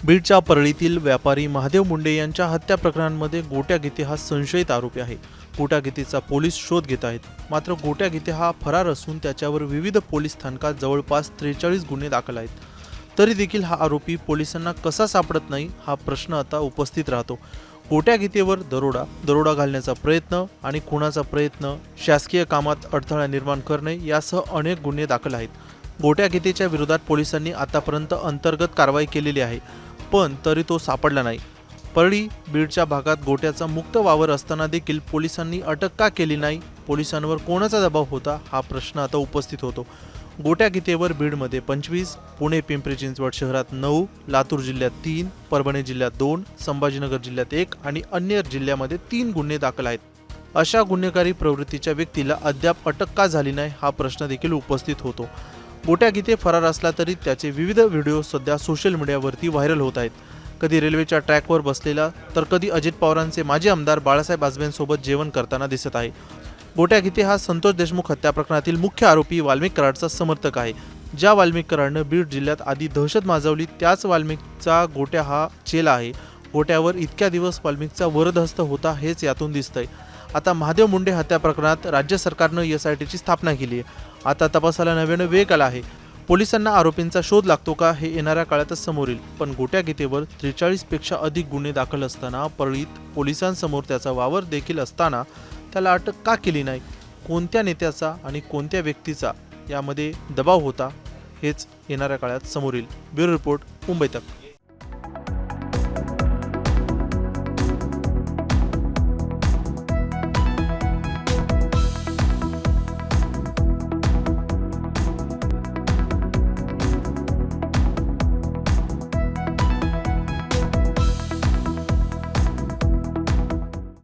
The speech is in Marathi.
बीडच्या परळीतील व्यापारी महादेव मुंडे यांच्या हत्या प्रकरणांमध्ये गोट्या गीते हा संशयित आरोपी आहे। गोट्या गीतेचा पोलीस शोध घेत आहेत। मात्र गोट्या गीते हा फरार असून त्याच्यावर विविध पोलीस स्थानकात जवळपास 43 गुन्हे दाखल आहेत। तरी देखील हा आरोपी पोलिसांना कसा सापडत नाही हा प्रश्न आता उपस्थित राहतो। गोट्या गीतेवर दरोडा घालण्याचा प्रयत्न आणि खुनाचा प्रयत्न, शासकीय कामात अडथळा निर्माण करणे यासह अनेक गुन्हे दाखल आहेत। गोट्या गीतेच्या विरोधात पोलिसांनी आतापर्यंत अंतर्गत कारवाई केलेली आहे, पण तरी तो सापडला नाही। परळी बीडच्या भागात गोट्याचा मुक्त वावर असताना देखील पोलिसांनी अटक का केली नाही? पोलिसांवर कोणाचा दबाव होता हा प्रश्न आता उपस्थित होतो। गोट्या गीतेवर बीडमध्ये 25, पुणे पिंपरी चिंचवड शहरात 9, लातूर जिल्ह्यात 3, परभणी जिल्ह्यात 2, संभाजीनगर जिल्ह्यात 1 आणि अन्य जिल्ह्यामध्ये 3 गुन्हे दाखल आहेत। अशा गुन्हेगारी प्रवृत्तीच्या व्यक्तीला अद्याप अटक का झाली नाही हा प्रश्न देखील उपस्थित होतो। गोट्या गीते फरार असला तरी त्याचे विविध व्हिडिओ सध्या सोशल मीडियावरती व्हायरल होत आहेत। कधी रेल्वेच्या ट्रॅकवर बसलेला तर कधी अजित पवारांचे माजी आमदार बाळासाहेब आजबेंसोबत जेवण करताना दिसत आहे। गोट्या गीते हा संतोष देशमुख हत्या प्रकरणातील मुख्य आरोपी वाल्मिक कराडचा समर्थक आहे। ज्या वाल्मिक कराडनं बीड जिल्ह्यात आधी दहशत माजवली त्याच वाल्मिकचा गोट्या हा चेला आहे। गोट्यावर इतक्या दिवस वाल्मिकचा वरदहस्त होता हेच यातून दिसतंय। आता महादेव मुंडे हत्या प्रकरणात राज्य सरकारनं SITची स्थापना केली आहे। आता तपासाला नव्यानं वेग आला आहे। पोलिसांना आरोपींचा शोध लागतो का हे येणाऱ्या काळातच समोर येईल। पण गोट्या गीतेवर 43 पेक्षा अधिक गुन्हे दाखल असताना परळीत पोलिसांसमोर त्याचा वावर देखील असताना त्याला अटक का केली नाही? कोणत्या नेत्याचा आणि कोणत्या व्यक्तीचा यामध्ये दबाव होता हेच येणाऱ्या काळात समोर येईल। ब्युरो रिपोर्ट, मुंबई तक।